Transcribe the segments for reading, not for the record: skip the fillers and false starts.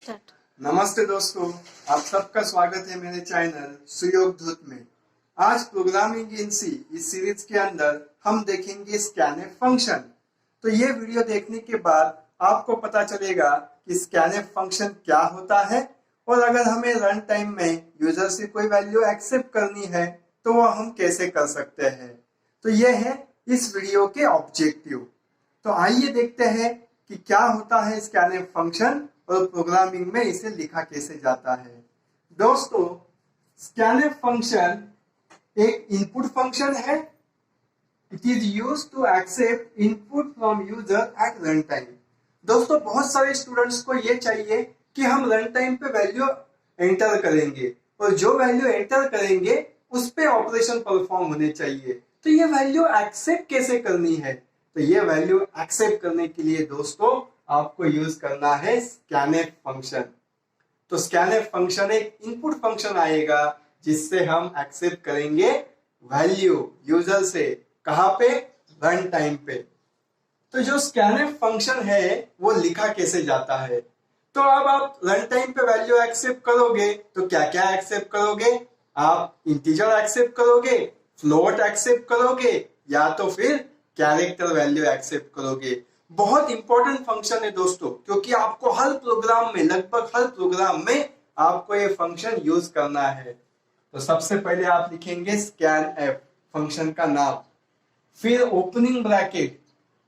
Start. नमस्ते दोस्तों, आप सबका स्वागत है मेरे चैनल सुयोग धूत में। आज प्रोग्रामिंग इन सी इस सीरीज के अंदर हम देखेंगे स्कैनएफ फंक्शन। तो ये वीडियो देखने के बाद आपको पता चलेगा कि स्कैनएफ फंक्शन क्या होता है और अगर हमें रन टाइम में यूजर से कोई वैल्यू एक्सेप्ट करनी है तो वो हम कैसे कर सकते हैं। तो ये है इस वीडियो के ऑब्जेक्टिव। तो आइए देखते हैं कि क्या होता है स्कैनएफ फंक्शन और प्रोग्रामिंग में इसे लिखा कैसे जाता है। दोस्तों, स्कैनएफ फंक्शन एक इनपुट फंक्शन है। It is used to accept input from user at run time. दोस्तों, बहुत सारे स्टूडेंट्स को ये चाहिए कि हम रन टाइम पे वैल्यू एंटर करेंगे और जो वैल्यू एंटर करेंगे उस पे ऑपरेशन परफॉर्म होने चाहिए। तो ये वैल्यू एक्सेप्ट कैसे करनी है? तो ये वैल्यू एक्सेप्ट करने के लिए दोस्तों आपको यूज करना है स्कैनएफ फंक्शन। तो स्कैनएफ फंक्शन एक इनपुट फंक्शन आएगा जिससे हम एक्सेप्ट करेंगे वैल्यू यूजर से। कहां पे? रन टाइम पे। तो जो स्कैनएफ फंक्शन है वो लिखा कैसे जाता है? तो अब आप रन टाइम पे वैल्यू एक्सेप्ट करोगे तो क्या क्या एक्सेप्ट करोगे? आप इंटीजर एक्सेप्ट करोगे, फ्लोट एक्सेप्ट करोगे या तो फिर कैरेक्टर वैल्यू एक्सेप्ट करोगे। बहुत इंपॉर्टेंट फंक्शन है दोस्तों, क्योंकि आपको हर प्रोग्राम में, लगभग हर प्रोग्राम में आपको ये फंक्शन यूज करना है। तो सबसे पहले आप लिखेंगे स्कैनएफ फंक्शन का नाम, फिर ओपनिंग ब्रैकेट,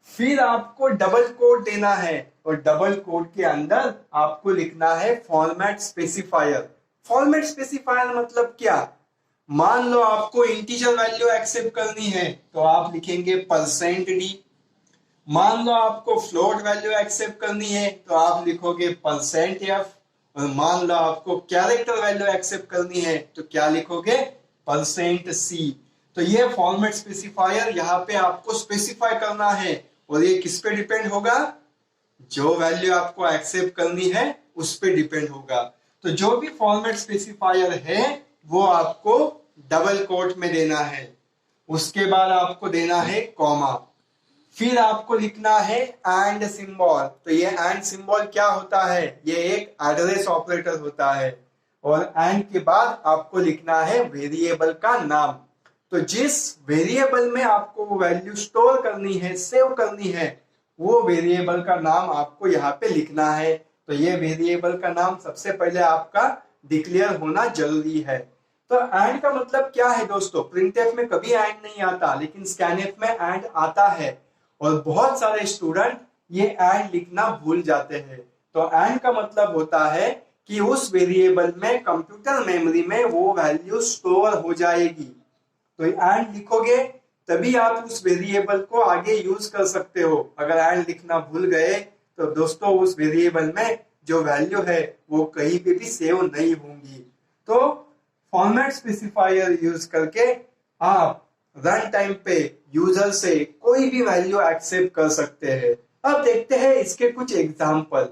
फिर आपको डबल कोट देना है और डबल कोट के अंदर आपको लिखना है फॉर्मेट स्पेसिफायर। फॉर्मेट स्पेसिफायर मतलब क्या? मान लो आपको इंटीजर वैल्यू एक्सेप्ट करनी है तो आप लिखेंगे %d। मान लो आपको फ्लोट वैल्यू एक्सेप्ट करनी है तो आप लिखोगे %f। और मान लो आपको कैरेक्टर वैल्यू एक्सेप्ट करनी है तो क्या लिखोगे? %c। तो ये फॉर्मेट स्पेसिफायर यहाँ पे आपको स्पेसिफाई करना है और ये किस पे डिपेंड होगा? जो वैल्यू आपको एक्सेप्ट करनी है उस पे डिपेंड होगा। तो जो भी फॉर्मेट स्पेसिफायर है वो आपको डबल कोट में देना है। उसके बाद आपको देना है कॉमा, फिर आपको लिखना है एंड सिंबल। तो ये एंड सिंबल क्या होता है? ये एक एड्रेस ऑपरेटर होता है। और एंड के बाद आपको लिखना है वेरिएबल का नाम। तो जिस वेरिएबल में आपको वो वैल्यू स्टोर करनी है, सेव करनी है, वो वेरिएबल का नाम आपको यहाँ पे लिखना है। तो ये वेरिएबल का नाम सबसे पहले आपका डिक्लेयर होना जरूरी है। तो एंड का मतलब क्या है दोस्तों? प्रिंटएफ में कभी एंड नहीं आता, लेकिन स्कैनएफ में एंड आता है और बहुत सारे स्टूडेंट ये एंड लिखना भूल जाते हैं। तो एंड का मतलब होता है कि उस वेरिएबल में कंप्यूटर मेमोरी में वो वैल्यू स्टोर हो जाएगी। तो एंड लिखोगे तभी आप उस वेरिएबल को आगे यूज कर सकते हो। अगर एंड लिखना भूल गए तो दोस्तों उस वेरिएबल में जो वैल्यू है वो कहीं पे भी सेव नहीं होंगी। तो फॉर्मेट स्पेसिफायर यूज करके आप रन टाइम पे यूजर से कोई भी वैल्यू एक्सेप्ट कर सकते हैं। अब देखते हैं इसके कुछ एग्जाम्पल।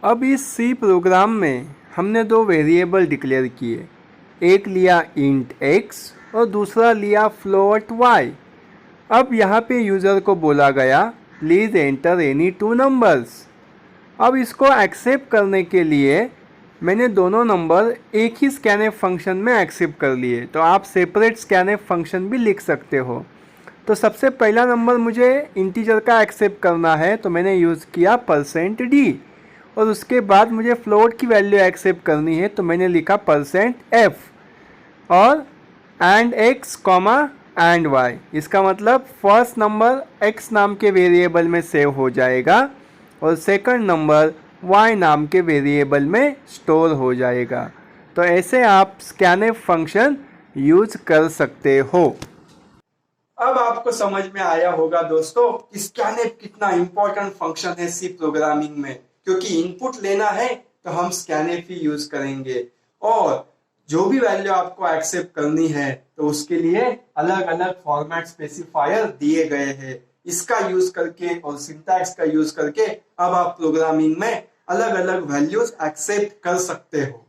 अब इस सी प्रोग्राम में हमने दो वेरिएबल डिक्लेयर किए, एक लिया इंट x और दूसरा लिया फ्लोट y। अब यहाँ पे यूज़र को बोला गया please enter any two numbers. अब इसको एक्सेप्ट करने के लिए मैंने दोनों नंबर एक ही स्कैनएफ फंक्शन में एक्सेप्ट कर लिए। तो आप सेपरेट स्कैनएफ फंक्शन भी लिख सकते हो। तो सबसे पहला नंबर मुझे इंटीजर का एक्सेप्ट करना है तो मैंने यूज़ किया %d। और उसके बाद मुझे फ्लोट की वैल्यू एक्सेप्ट करनी है तो मैंने लिखा %f और and x comma and y। इसका मतलब फर्स्ट नंबर x नाम के वेरिएबल में सेव हो जाएगा और सेकंड नंबर y नाम के वेरिएबल में स्टोर हो जाएगा। तो ऐसे आप स्कैनएफ फंक्शन यूज कर सकते हो। अब आपको समझ में आया होगा दोस्तों कि स्कैनएफ कितना इंपॉर्टेंट फंक्शन है सी प्रोग्रामिंग में, क्योंकि इनपुट लेना है तो हम स्कैनएफ ही यूज करेंगे और जो भी वैल्यू आपको एक्सेप्ट करनी है तो उसके लिए अलग अलग फॉर्मेट स्पेसिफायर दिए गए हैं। इसका यूज करके और सिंटैक्स का यूज करके अब आप प्रोग्रामिंग में अलग अलग वैल्यूज एक्सेप्ट कर सकते हो।